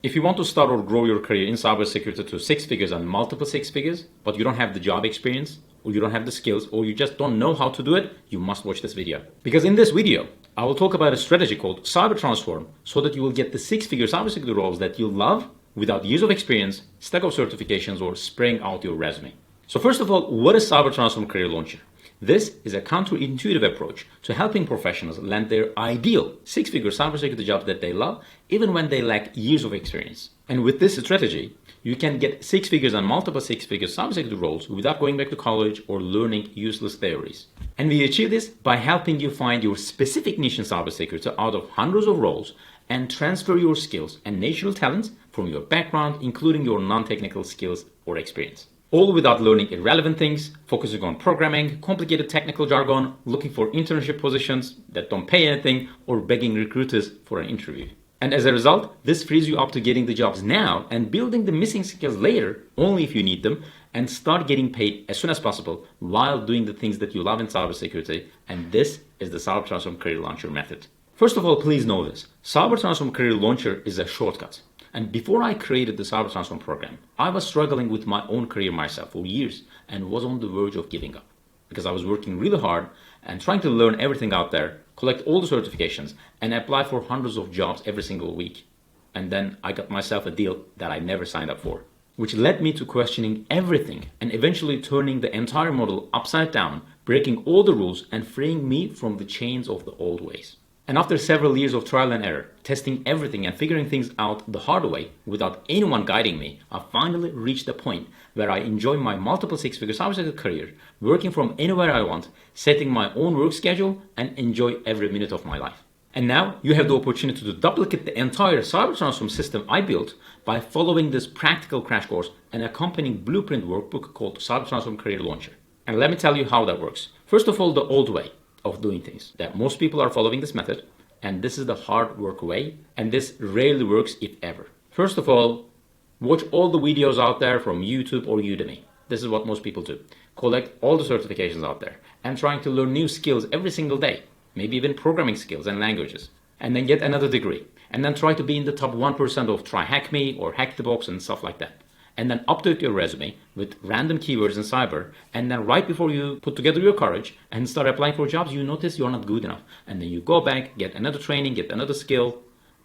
If you want to start or grow your career in cybersecurity to six figures and multiple six figures, but you don't have the job experience, or you don't have the skills, or you just don't know how to do it, you must watch this video. Because in this video, I will talk about a strategy called Cyber Transform so that you will get the six-figure cybersecurity roles that you love without years of experience, stack of certifications, or spraying out your resume. So first of all, what is Cyber Transform Career Launcher? This is a counterintuitive approach to helping professionals land their ideal six-figure cybersecurity jobs that they love, even when they lack years of experience. And with this strategy, you can get six figures and multiple six-figure cybersecurity roles without going back to college or learning useless theories. And we achieve this by helping you find your specific niche in cybersecurity out of hundreds of roles and transfer your skills and natural talents from your background, including your non-technical skills or experience. All without learning irrelevant things, focusing on programming, complicated technical jargon, looking for internship positions that don't pay anything, or begging recruiters for an interview. And as a result, this frees you up to getting the jobs now and building the missing skills later, only if you need them, and start getting paid as soon as possible while doing the things that you love in cybersecurity. And this is the Cyber Transform Career Launcher method. First of all, please know this. Cyber Transform Career Launcher is a shortcut. And before I created the Cyber Transform program, I was struggling with my own career myself for years and was on the verge of giving up because I was working really hard and trying to learn everything out there, collect all the certifications, and apply for hundreds of jobs every single week. And then I got myself a deal that I never signed up for, which led me to questioning everything and eventually turning the entire model upside down, breaking all the rules and freeing me from the chains of the old ways. And after several years of trial and error, testing everything and figuring things out the hard way without anyone guiding me, I finally reached a point where I enjoy my multiple six-figure cybersecurity career, working from anywhere I want, setting my own work schedule, and enjoy every minute of my life. And now you have the opportunity to duplicate the entire Cyber Transform system I built by following this practical crash course and accompanying blueprint workbook called Cyber Transform Career Launcher. And let me tell you how that works. First of all, the old way of doing things, that most people are following this method, and this is the hard work way, and this rarely works if ever. First of all, watch all the videos out there from YouTube or Udemy. This is what most people do. Collect all the certifications out there and trying to learn new skills every single day, maybe even programming skills and languages, and then get another degree, and then try to be in the top 1% of Try Hack Me or Hack the Box and stuff like that. And then update your resume with random keywords in cyber, and then right before you put together your courage and start applying for jobs, you notice you're not good enough. And then you go back, get another training, get another skill,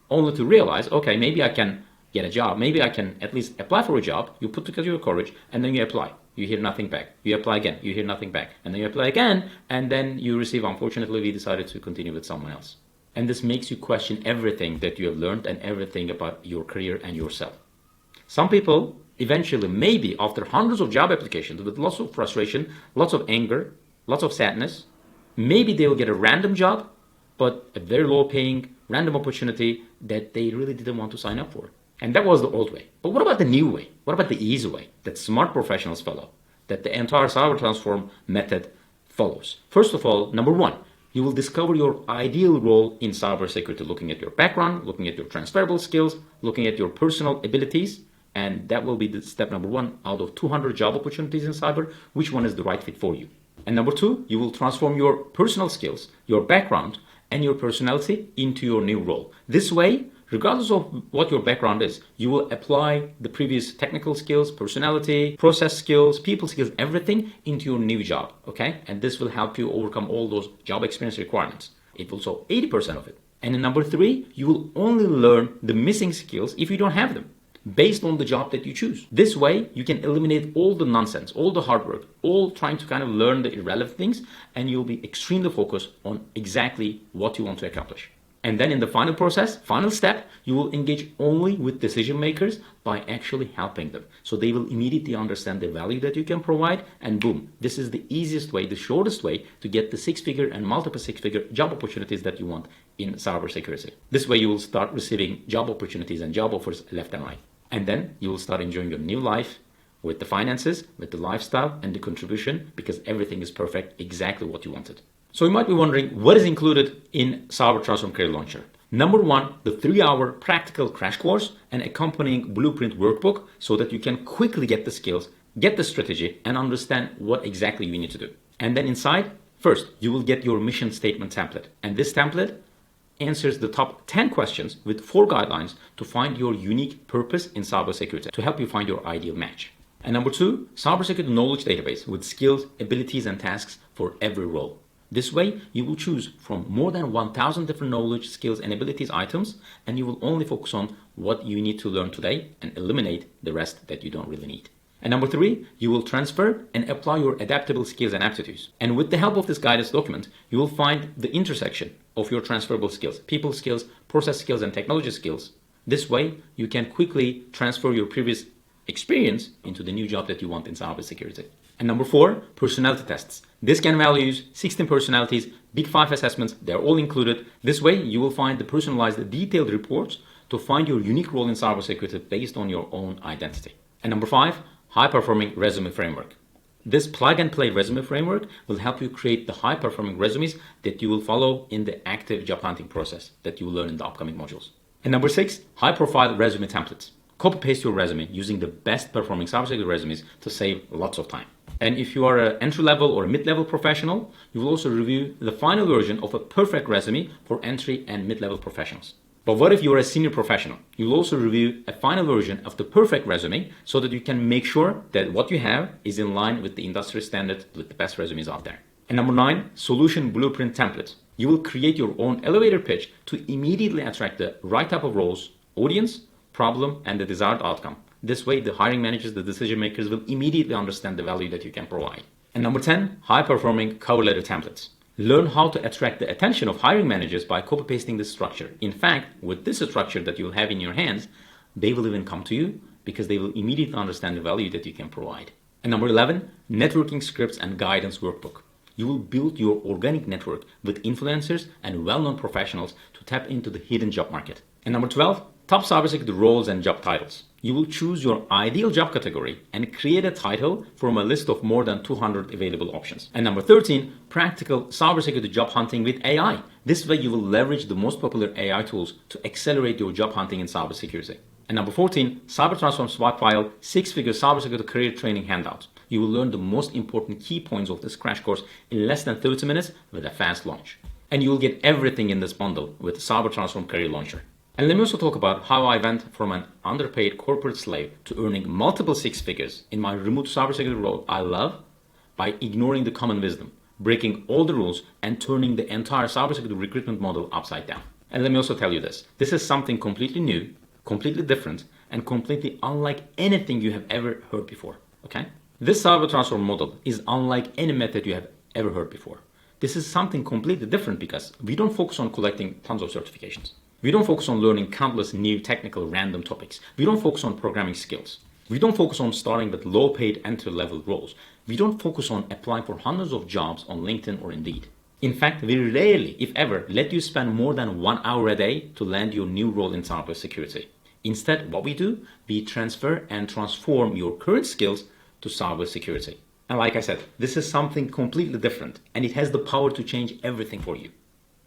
only to realize, okay, maybe I can get a job, maybe I can at least apply for a job. You put together your courage, and then you apply. You hear nothing back. You apply again, you hear nothing back. And then you apply again, and then you receive, unfortunately, we decided to continue with someone else. And this makes you question everything that you have learned and everything about your career and yourself. Some people eventually, maybe after hundreds of job applications with lots of frustration, lots of anger, lots of sadness, maybe they will get a random job, but a very low paying random opportunity that they really didn't want to sign up for. And that was the old way. But what about the new way? What about the easy way that smart professionals follow, that the entire Cyber Transform method follows? First of all, number one, you will discover your ideal role in cybersecurity, looking at your background, looking at your transferable skills, looking at your personal abilities. And that will be the step number one out of 200 job opportunities in cyber, which one is the right fit for you. And number two, you will transform your personal skills, your background, and your personality into your new role. This way, regardless of what your background is, you will apply the previous technical skills, personality, process skills, people skills, everything into your new job, okay? And this will help you overcome all those job experience requirements. It will solve 80% of it. And in number three, you will only learn the missing skills if you don't have them, based on the job that you choose. This way, you can eliminate all the nonsense, all the hard work, all trying to kind of learn the irrelevant things, and you'll be extremely focused on exactly what you want to accomplish. And then in the final process, final step, you will engage only with decision makers by actually helping them. So they will immediately understand the value that you can provide, and boom, this is the easiest way, the shortest way to get the six-figure and multiple six-figure job opportunities that you want in cybersecurity. This way you will start receiving job opportunities and job offers left and right. And then you will start enjoying your new life with the finances, with the lifestyle, and the contribution, because everything is perfect, exactly what you wanted. So you might be wondering, what is included in Cyber Transform Career Launcher? Number one, the 3-hour practical crash course and accompanying blueprint workbook so that you can quickly get the skills, get the strategy, and understand what exactly you need to do. And then inside, first, you will get your mission statement template. And this template answers the top 10 questions with 4 guidelines to find your unique purpose in cybersecurity to help you find your ideal match. And number 2, cybersecurity knowledge database with skills, abilities, and tasks for every role. This way, you will choose from more than 1,000 different knowledge, skills, and abilities items, and you will only focus on what you need to learn today and eliminate the rest that you don't really need. And number 3, you will transfer and apply your adaptable skills and aptitudes. And with the help of this guidance document, you will find the intersection of your transferable skills, people skills, process skills, and technology skills. This way, you can quickly transfer your previous experience into the new job that you want in cybersecurity. And number 4, personality tests. This can values, 16 personalities, big 5 assessments, they're all included. This way, you will find the personalized detailed reports to find your unique role in cybersecurity based on your own identity. And number 5, high-performing resume framework. This plug-and-play resume framework will help you create the high-performing resumes that you will follow in the active job hunting process that you will learn in the upcoming modules. And number 6, high-profile resume templates. Copy-paste your resume using the best-performing cybersecurity resumes to save lots of time. And if you are an entry-level or a mid-level professional, you will also review the final version of a perfect resume for entry and mid-level professionals. But what if you are a senior professional? You will also review a final version of the perfect resume so that you can make sure that what you have is in line with the industry standard with the best resumes out there. And number 9, solution blueprint template. You will create your own elevator pitch to immediately attract the right type of roles, audience, problem, and the desired outcome. This way, the hiring managers, the decision makers will immediately understand the value that you can provide. And number 10, high-performing cover letter templates. Learn how to attract the attention of hiring managers by copy-pasting this structure. In fact, with this structure that you'll have in your hands, they will even come to you because they will immediately understand the value that you can provide. And number 11, networking scripts and guidance workbook. You will build your organic network with influencers and well-known professionals to tap into the hidden job market. And number 12, top cybersecurity roles and job titles. You will choose your ideal job category and create a title from a list of more than 200 available options. And number 13, practical cybersecurity job hunting with AI. This way you will leverage the most popular AI tools to accelerate your job hunting in cybersecurity. And number 14, Cyber Transform Swap File 6-figure cybersecurity career training handout. You will learn the most important key points of this crash course in less than 30 minutes with a fast launch. And you will get everything in this bundle with Cyber Transform Career Launcher. And let me also talk about how I went from an underpaid corporate slave to earning multiple 6 figures in my remote cybersecurity role I love by ignoring the common wisdom, breaking all the rules, and turning the entire cybersecurity recruitment model upside down. And let me also tell you this. This is something completely new, completely different, and completely unlike anything you have ever heard before. Okay? This Cyber Transform model is unlike any method you have ever heard before. This is something completely different because we don't focus on collecting tons of certifications. We don't focus on learning countless new technical random topics. We don't focus on programming skills. We don't focus on starting with low-paid entry-level roles. We don't focus on applying for hundreds of jobs on LinkedIn or Indeed. In fact, we rarely, if ever, let you spend more than 1 hour a day to land your new role in cybersecurity. Instead, what we do, we transfer and transform your current skills to cybersecurity. And like I said, this is something completely different, and it has the power to change everything for you.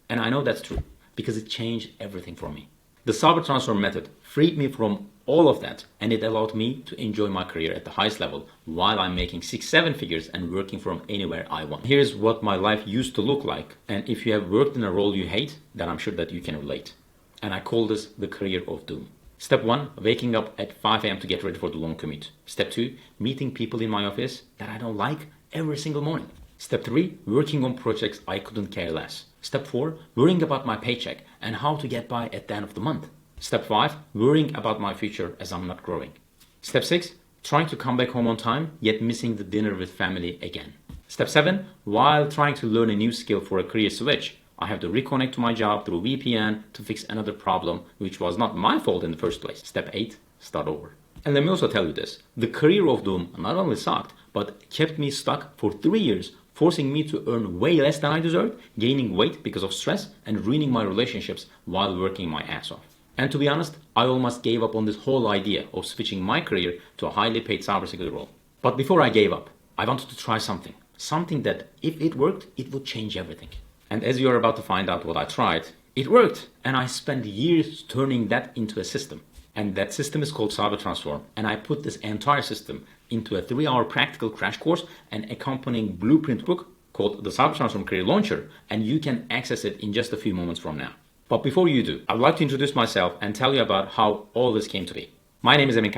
And I know that's true, because it changed everything for me. The Cyber Transform method freed me from all of that, and it allowed me to enjoy my career at the highest level while I'm making 6-7 figures and working from anywhere I want. Here's what my life used to look like, and if you have worked in a role you hate, then I'm sure that you can relate. And I call this the career of doom. Step 1, waking up at 5 a.m. to get ready for the long commute. Step 2, meeting people in my office that I don't like every single morning. Step 3, working on projects I couldn't care less. Step 4, worrying about my paycheck and how to get by at the end of the month. Step 5, worrying about my future as I'm not growing. Step 6, trying to come back home on time, yet missing the dinner with family again. Step 7, while trying to learn a new skill for a career switch, I have to reconnect to my job through VPN to fix another problem, which was not my fault in the first place. Step 8, start over. And let me also tell you this, the career of doom not only sucked, but kept me stuck for 3 years, forcing me to earn way less than I deserved, gaining weight because of stress, and ruining my relationships while working my ass off. And to be honest, I almost gave up on this whole idea of switching my career to a highly paid cybersecurity role. But before I gave up, I wanted to try something. Something that, if it worked, it would change everything. And as you are about to find out what I tried, it worked. And I spent years turning that into a system. And that system is called Cyber Transform. And I put this entire system into a 3-hour practical crash course and accompanying blueprint book called the Cyber Transform Career Launcher. And you can access it in just a few moments from now. But before you do, I'd like to introduce myself and tell you about how all this came to be. My name is Emin.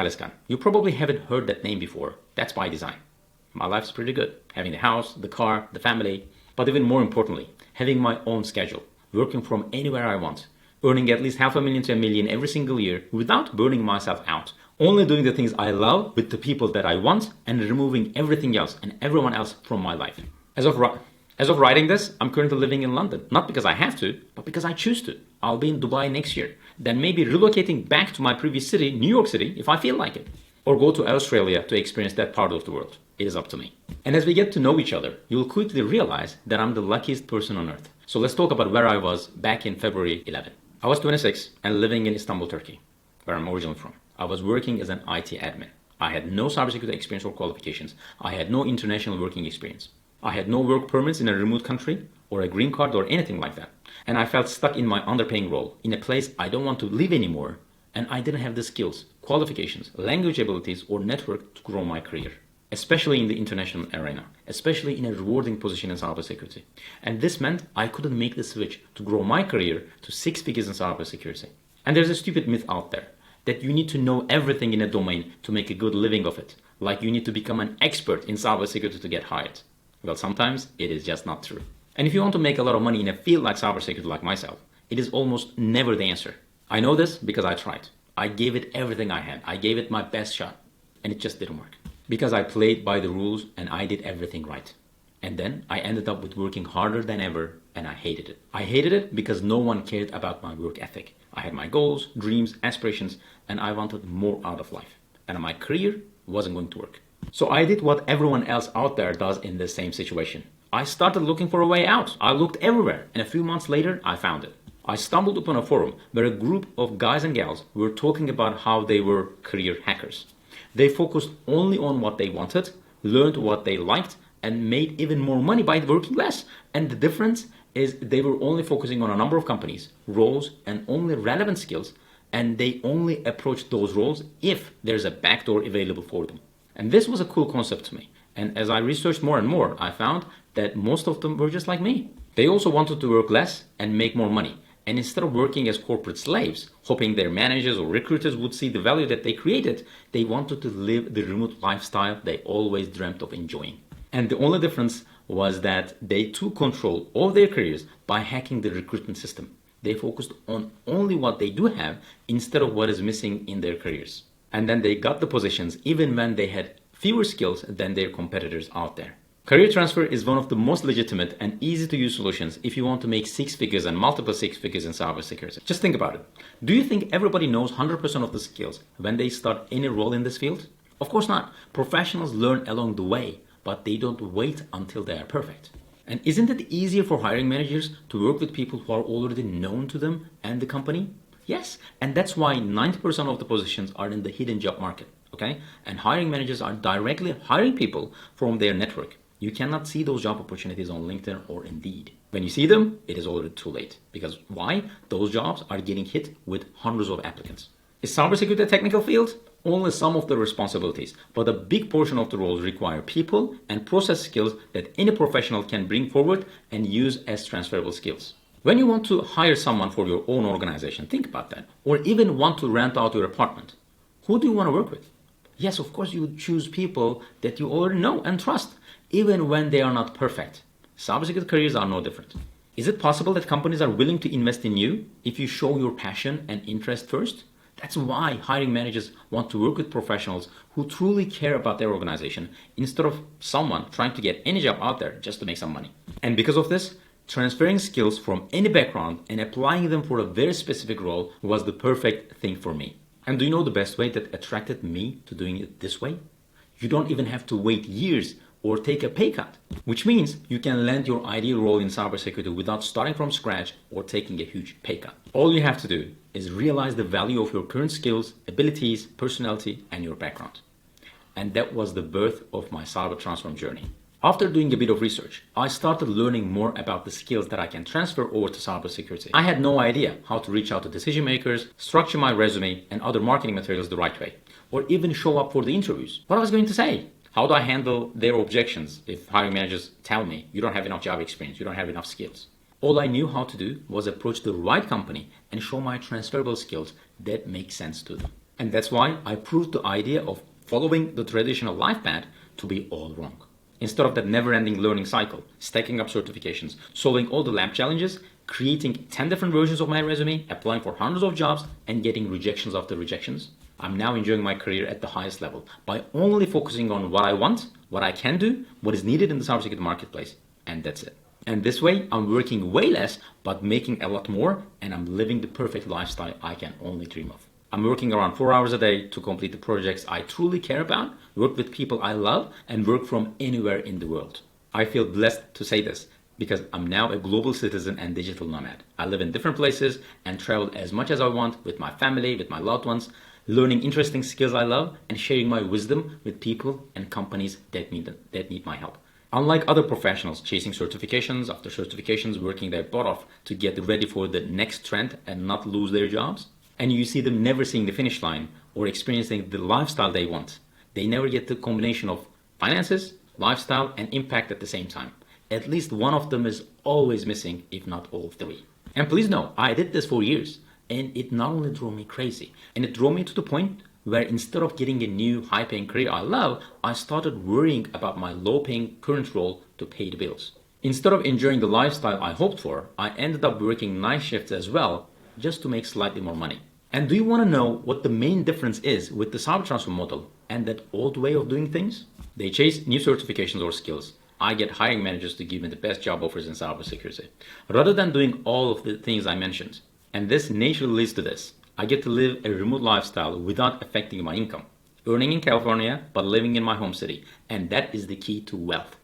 You probably haven't heard that name before. That's by design. My life's pretty good. Having the house, the car, the family, but even more importantly, having my own schedule, working from anywhere I want, earning at least $500,000 to $1 million every single year without burning myself out, only doing the things I love with the people that I want and removing everything else and everyone else from my life. As of writing this, I'm currently living in London, not because I have to, but because I choose to. I'll be in Dubai next year, then maybe relocating back to my previous city, New York City, if I feel like it, or go to Australia to experience that part of the world. It is up to me. And as we get to know each other, you'll quickly realize that I'm the luckiest person on earth. So let's talk about where I was back in February 11. I was 26 and living in Istanbul, Turkey, where I'm originally from. I was working as an IT admin. I had no cybersecurity experience or qualifications. I had no international working experience. I had no work permits in a remote country or a green card or anything like that. And I felt stuck in my underpaying role in a place I don't want to live anymore. And I didn't have the skills, qualifications, language abilities, or network to grow my career, especially in the international arena, especially in a rewarding position in cybersecurity. And this meant I couldn't make the switch to grow my career to 6 figures in cybersecurity. And there's a stupid myth out there that you need to know everything in a domain to make a good living of it, like you need to become an expert in cybersecurity to get hired. Well, sometimes it is just not true. And if you want to make a lot of money in a field like cybersecurity like myself, it is almost never the answer. I know this because I tried. I gave it everything I had. I gave it my best shot, and it just didn't work. Because I played by the rules and I did everything right. And then I ended up with working harder than ever, and I hated it. I hated it because no one cared about my work ethic. I had my goals, dreams, aspirations, and I wanted more out of life. And my career wasn't going to work. So I did what everyone else out there does in the same situation. I started looking for a way out. I looked everywhere, and a few months later, I found it. I stumbled upon a forum where a group of guys and gals were talking about how they were career hackers. They focused only on what they wanted, learned what they liked, and made even more money by working less. And the difference is they were only focusing on a number of companies, roles, and only relevant skills, and they only approached those roles if there's a backdoor available for them. And this was a cool concept to me. And as I researched more and more, I found that most of them were just like me. They also wanted to work less and make more money. And instead of working as corporate slaves, hoping their managers or recruiters would see the value that they created, they wanted to live the remote lifestyle they always dreamt of enjoying. And the only difference was that they took control of their careers by hacking the recruitment system. They focused on only what they do have instead of what is missing in their careers. And then they got the positions even when they had fewer skills than their competitors out there. Career transfer is one of the most legitimate and easy to use solutions if you want to make 6 figures and multiple 6 figures in cybersecurity. Just think about it. Do you think everybody knows 100% of the skills when they start any role in this field? Of course not. Professionals learn along the way, but they don't wait until they are perfect. And isn't it easier for hiring managers to work with people who are already known to them and the company? Yes, and that's why 90% of the positions are in the hidden job market, okay? And hiring managers are directly hiring people from their network. You cannot see those job opportunities on LinkedIn or Indeed. When you see them, it is already too late. Because why? Those jobs are getting hit with hundreds of applicants. Is cybersecurity a technical field? Only some of the responsibilities, but a big portion of the roles require people and process skills that any professional can bring forward and use as transferable skills. When you want to hire someone for your own organization, think about that. Or even want to rent out your apartment. Who do you want to work with? Yes, of course you choose people that you already know and trust, even when they are not perfect. Cybersecurity careers are no different. Is it possible that companies are willing to invest in you if you show your passion and interest first? That's why hiring managers want to work with professionals who truly care about their organization instead of someone trying to get any job out there just to make some money. And because of this, transferring skills from any background and applying them for a very specific role was the perfect thing for me. And do you know the best way that attracted me to doing it this way? You don't even have to wait years or take a pay cut, which means you can land your ideal role in cybersecurity without starting from scratch or taking a huge pay cut. All you have to do is realize the value of your current skills, abilities, personality, and your background. And that was the birth of my cyber transform journey. After doing a bit of research, I started learning more about the skills that I can transfer over to cybersecurity. I had no idea how to reach out to decision makers, structure my resume and other marketing materials the right way, or even show up for the interviews. What I was going to say? How do I handle their objections if hiring managers tell me you don't have enough job experience, you don't have enough skills? All I knew how to do was approach the right company and show my transferable skills that make sense to them. And that's why I proved the idea of following the traditional life path to be all wrong. Instead of that never-ending learning cycle, stacking up certifications, solving all the lab challenges, creating 10 different versions of my resume, applying for hundreds of jobs, and getting rejections after rejections, I'm now enjoying my career at the highest level by only focusing on what I want, what I can do, what is needed in the cybersecurity marketplace, and that's it. And this way, I'm working way less, but making a lot more, and I'm living the perfect lifestyle I can only dream of. I'm working around 4 hours a day to complete the projects I truly care about, work with people I love, and work from anywhere in the world. I feel blessed to say this because I'm now a global citizen and digital nomad. I live in different places and travel as much as I want with my family, with my loved ones, learning interesting skills I love, and sharing my wisdom with people and companies that need my help. Unlike other professionals chasing certifications after certifications, working their butt off to get ready for the next trend and not lose their jobs, and you see them never seeing the finish line or experiencing the lifestyle they want. They never get the combination of finances, lifestyle, and impact at the same time. At least one of them is always missing, if not all three. And please know, I did this for years, and it not only drove me crazy, and it drove me to the point where instead of getting a new high-paying career I love, I started worrying about my low-paying current role to pay the bills. Instead of enjoying the lifestyle I hoped for, I ended up working night shifts as well, just to make slightly more money. And do you want to know what the main difference is with the Cyber Transform model and that old way of doing things? They chase new certifications or skills. I get hiring managers to give me the best job offers in cybersecurity, rather than doing all of the things I mentioned. And this naturally leads to this. I get to live a remote lifestyle without affecting my income. Earning in California, but living in my home city. And that is the key to wealth.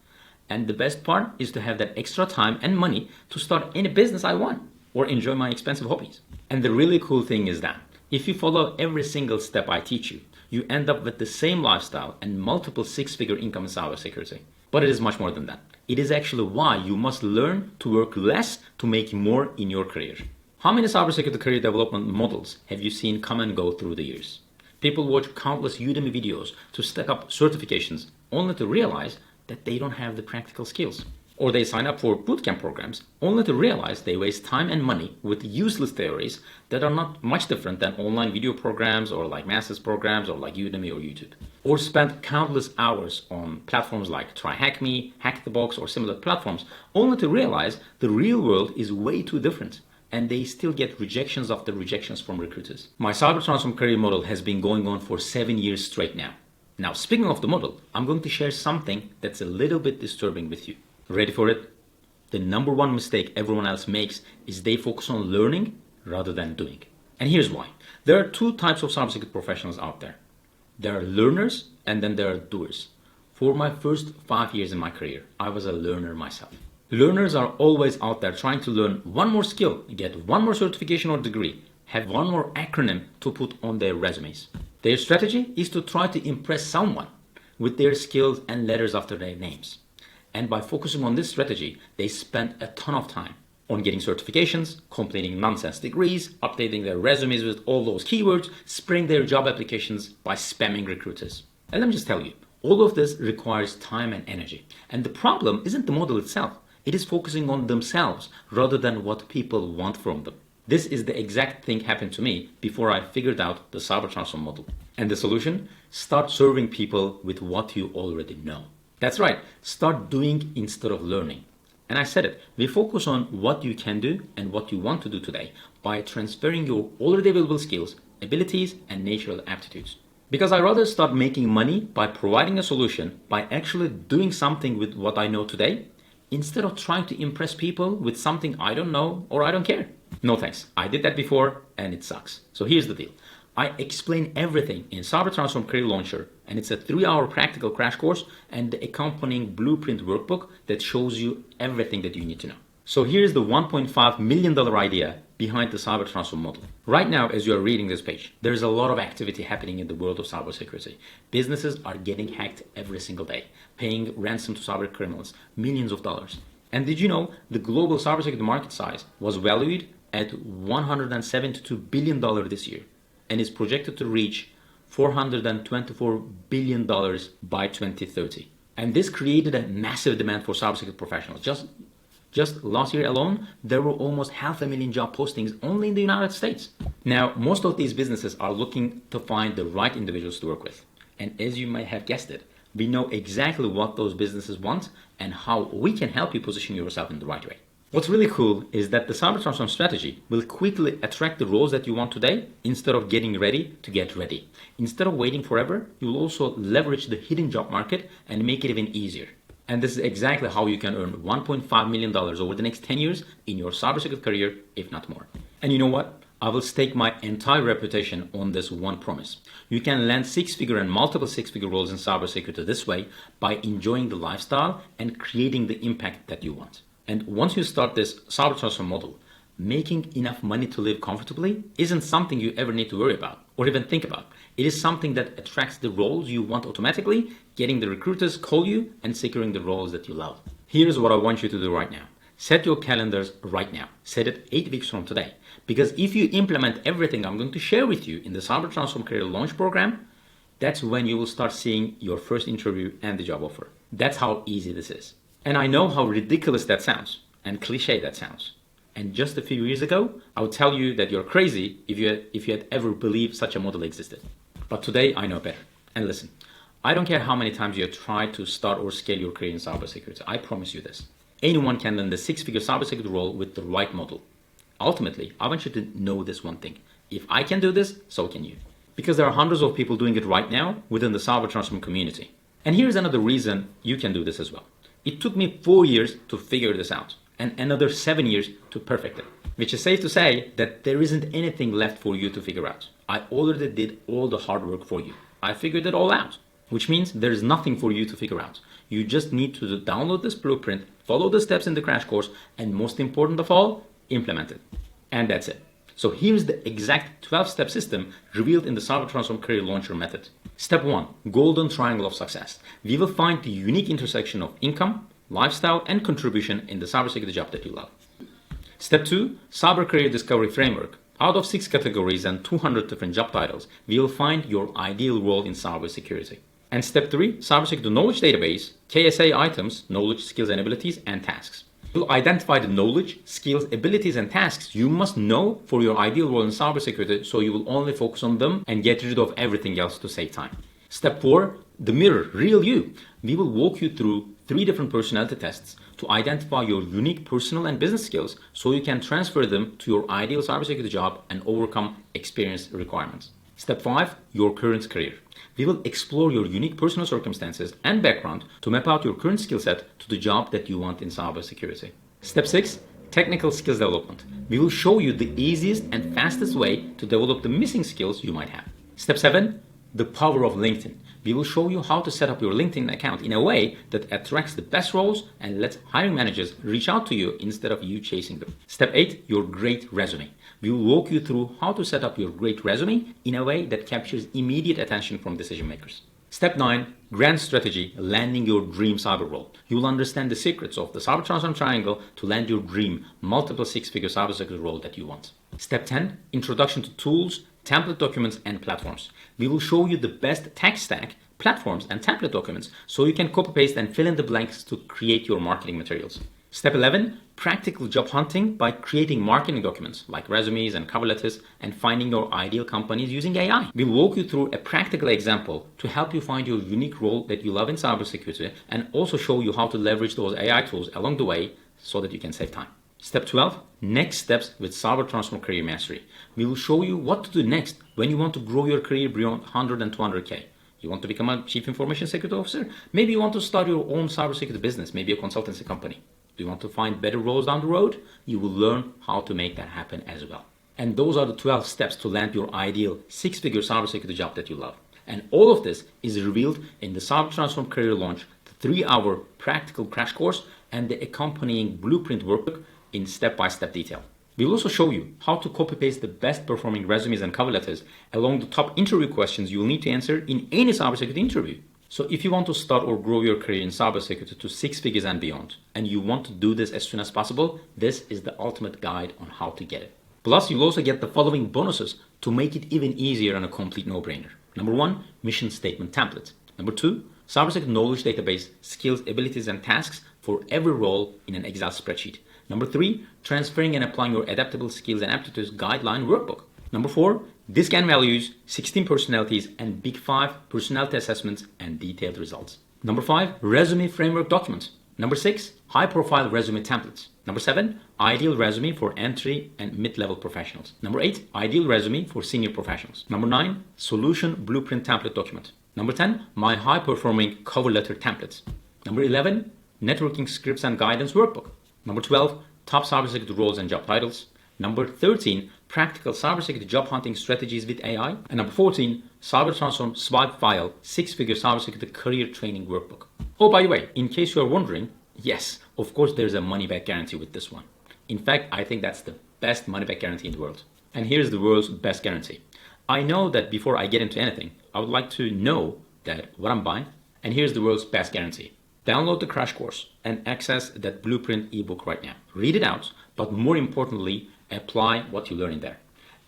And the best part is to have that extra time and money to start any business I want or enjoy my expensive hobbies. And the really cool thing is that if you follow every single step I teach you, you end up with the same lifestyle and multiple six-figure income in cybersecurity. But it is much more than that. It is actually why you must learn to work less to make more in your career. How many cybersecurity career development models have you seen come and go through the years? People watch countless Udemy videos to stack up certifications only to realize that they don't have the practical skills. Or they sign up for bootcamp programs only to realize they waste time and money with useless theories that are not much different than online video programs or like master's programs or like Udemy or YouTube. Or spend countless hours on platforms like TryHackMe, HackTheBox or similar platforms only to realize the real world is way too different and they still get rejections after rejections from recruiters. My Cyber Transform career model has been going on for 7 years straight now. Now, speaking of the model, I'm going to share something that's a little bit disturbing with you. Ready for it? The number one mistake everyone else makes is they focus on learning rather than doing. And here's why. There are two types of cybersecurity professionals out there. There are learners and then there are doers. For my first 5 years in my career, I was a learner myself. Learners are always out there trying to learn one more skill, get one more certification or degree, have one more acronym to put on their resumes. Their strategy is to try to impress someone with their skills and letters after their names. And by focusing on this strategy, they spend a ton of time on getting certifications, completing nonsense degrees, updating their resumes with all those keywords, spraying their job applications by spamming recruiters. And let me just tell you, all of this requires time and energy. And the problem isn't the model itself. It is focusing on themselves rather than what people want from them. This is the exact thing happened to me before I figured out the Cyber Transform model. And the solution? Start serving people with what you already know. That's right, start doing instead of learning. And I said it, we focus on what you can do and what you want to do today by transferring your already available skills, abilities, and natural aptitudes. Because I rather start making money by providing a solution by actually doing something with what I know today, instead of trying to impress people with something I don't know or I don't care. No thanks, I did that before and it sucks. So here's the deal. I explain everything in Cyber Transform Career Launcher, and it's a 3-hour practical crash course and the accompanying blueprint workbook that shows you everything that you need to know. So here's the $1.5 million idea behind the Cyber Transform model. Right now, as you are reading this page, there's a lot of activity happening in the world of cybersecurity. Businesses are getting hacked every single day, paying ransom to cyber criminals, millions of dollars. And did you know the global cybersecurity market size was valued at $172 billion this year? And is projected to reach $424 billion by 2030. And this created a massive demand for cybersecurity professionals. Just Just last year alone, there were almost 500,000 job postings only in the United States. Now, most of these businesses are looking to find the right individuals to work with. And as you might have guessed it, we know exactly what those businesses want and how we can help you position yourself in the right way. What's really cool is that the Cyber Transform strategy will quickly attract the roles that you want today instead of getting ready to get ready. Instead of waiting forever, you'll also leverage the hidden job market and make it even easier. And this is exactly how you can earn $1.5 million over the next 10 years in your cybersecurity career, if not more. And you know what? I will stake my entire reputation on this one promise. You can land six-figure and multiple six-figure roles in cybersecurity this way by enjoying the lifestyle and creating the impact that you want. And once you start this Cyber Transform model, making enough money to live comfortably isn't something you ever need to worry about or even think about. It is something that attracts the roles you want automatically, getting the recruiters call you and securing the roles that you love. Here's what I want you to do right now. Set your calendars right now. Set it 8 weeks from today. Because if you implement everything I'm going to share with you in the Cyber Transform Career Launch Program, that's when you will start seeing your first interview and the job offer. That's how easy this is. And I know how ridiculous that sounds and cliche that sounds. And just a few years ago, I would tell you that you're crazy if you had ever believed such a model existed. But today, I know better. And listen, I don't care how many times you have tried to start or scale your career in cybersecurity. I promise you this. Anyone can land the six-figure cybersecurity role with the right model. Ultimately, I want you to know this one thing. If I can do this, so can you. Because there are hundreds of people doing it right now within the Cyber Transform community. And here's another reason you can do this as well. It took me 4 years to figure this out and another 7 years to perfect it, which is safe to say that there isn't anything left for you to figure out. I already did all the hard work for you. I figured it all out, which means there is nothing for you to figure out. You just need to download this blueprint, follow the steps in the crash course, and most important of all, implement it. And that's it. So here's the exact 12-step system revealed in the Cyber Transform Career Launcher method. Step 1, Golden Triangle of Success. We will find the unique intersection of income, lifestyle, and contribution in the cybersecurity job that you love. Step 2, Cyber Career Discovery Framework. Out of 6 categories and 200 different job titles, we will find your ideal role in cybersecurity. And step 3, Cybersecurity Knowledge Database, KSA items, knowledge, skills, and abilities, and tasks. You'll identify the knowledge, skills, abilities, and tasks you must know for your ideal role in cybersecurity, so you will only focus on them and get rid of everything else to save time. Step 4, the mirror, real you. We will walk you through 3 different personality tests to identify your unique personal and business skills so you can transfer them to your ideal cybersecurity job and overcome experience requirements. Step 5, your current career. We will explore your unique personal circumstances and background to map out your current skill set to the job that you want in cybersecurity. Step 6, technical skills development. We will show you the easiest and fastest way to develop the missing skills you might have. Step 7, the power of LinkedIn. We will show you how to set up your LinkedIn account in a way that attracts the best roles and lets hiring managers reach out to you instead of you chasing them. Step 8, your great resume. We will walk you through how to set up your great resume in a way that captures immediate attention from decision makers. Step 9, grand strategy, landing your dream cyber role. You will understand the secrets of the Cyber Transform Triangle to land your dream multiple six-figure cybersecurity role that you want. Step 10, introduction to tools, template documents, and platforms. We will show you the best tech stack, platforms, and template documents so you can copy paste and fill in the blanks to create your marketing materials. Step 11, practical job hunting by creating marketing documents like resumes and cover letters and finding your ideal companies using AI. We'll walk you through a practical example to help you find your unique role that you love in cybersecurity and also show you how to leverage those AI tools along the way so that you can save time. Step 12, next steps with Cyber Transform Career Mastery. We will show you what to do next when you want to grow your career beyond 100 and 200K. You want to become a Chief Information Security Officer? Maybe you want to start your own cybersecurity business, maybe a consultancy company. Do you want to find better roles down the road? You will learn how to make that happen as well. And those are the 12 steps to land your ideal six-figure cybersecurity job that you love. And all of this is revealed in the Cyber Transform Career Launch, the 3-hour practical crash course, and the accompanying blueprint workbook in step-by-step detail. We will also show you how to copy-paste the best-performing resumes and cover letters along the top interview questions you will need to answer in any cybersecurity interview. So if you want to start or grow your career in cybersecurity to 6 figures and beyond, and you want to do this as soon as possible, this is the ultimate guide on how to get it. Plus, you'll also get the following bonuses to make it even easier and a complete no-brainer. Number 1, mission statement template. Number 2, cybersecurity knowledge database, skills, abilities, and tasks for every role in an Excel spreadsheet. Number 3, transferring and applying your adaptable skills and aptitudes guideline workbook. Number 4, discount values, 16 personalities, and Big 5 personality assessments and detailed results. Number 5, resume framework documents. Number 6, high-profile resume templates. Number 7, ideal resume for entry and mid-level professionals. Number 8, ideal resume for senior professionals. Number 9, solution blueprint template document. Number 10, my high-performing cover letter templates. Number 11, networking scripts and guidance workbook. Number 12, top cybersecurity roles and job titles. Number 13, practical cybersecurity job hunting strategies with AI. And number 14, Cyber Transform Swipe File 6-figure cybersecurity career training workbook. Oh, by the way, in case you are wondering, yes, of course there's a money-back guarantee with this one. In fact, I think that's the best money-back guarantee in the world. And here's the world's best guarantee. I know that before I get into anything, I would like to know that what I'm buying. And here's the world's best guarantee. Download the crash course and access that blueprint ebook right now. Read it out, but more importantly, apply what you learn in there.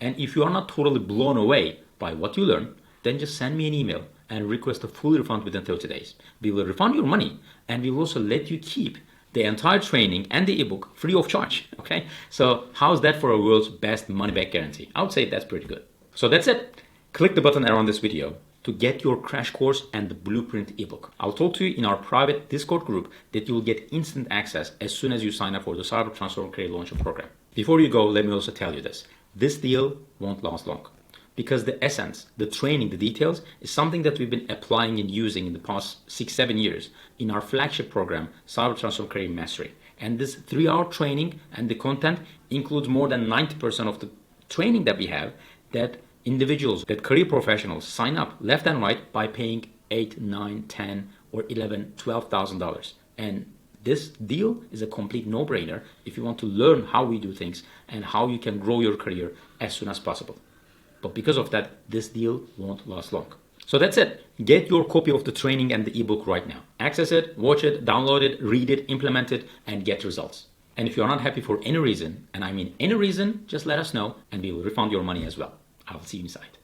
And if you are not totally blown away by what you learn, then just send me an email and request a full refund within 30 days. We will refund your money and we will also let you keep the entire training and the ebook free of charge. Okay? So how's that for a world's best money back guarantee? I would say that's pretty good. So that's it. Click the button around this video to get your crash course and the blueprint ebook. I'll talk to you in our private Discord group that you will get instant access as soon as you sign up for the Cyber Transformer Career Launcher program. Before you go, let me also tell you this. This deal won't last long because the essence, the training, the details is something that we've been applying and using in the past 6-7 years in our flagship program, Cyber Transformer Career Mastery. And this 3-hour training and the content includes more than 90% of the training that we have that individuals, that career professionals sign up left and right by paying $8, $9, $10, or $11, $12,000. And this deal is a complete no-brainer if you want to learn how we do things and how you can grow your career as soon as possible. But because of that, this deal won't last long. So that's it. Get your copy of the training and the ebook right now. Access it, watch it, download it, read it, implement it, and get results. And if you're not happy for any reason, and I mean any reason, just let us know and we will refund your money as well. I'll see you inside.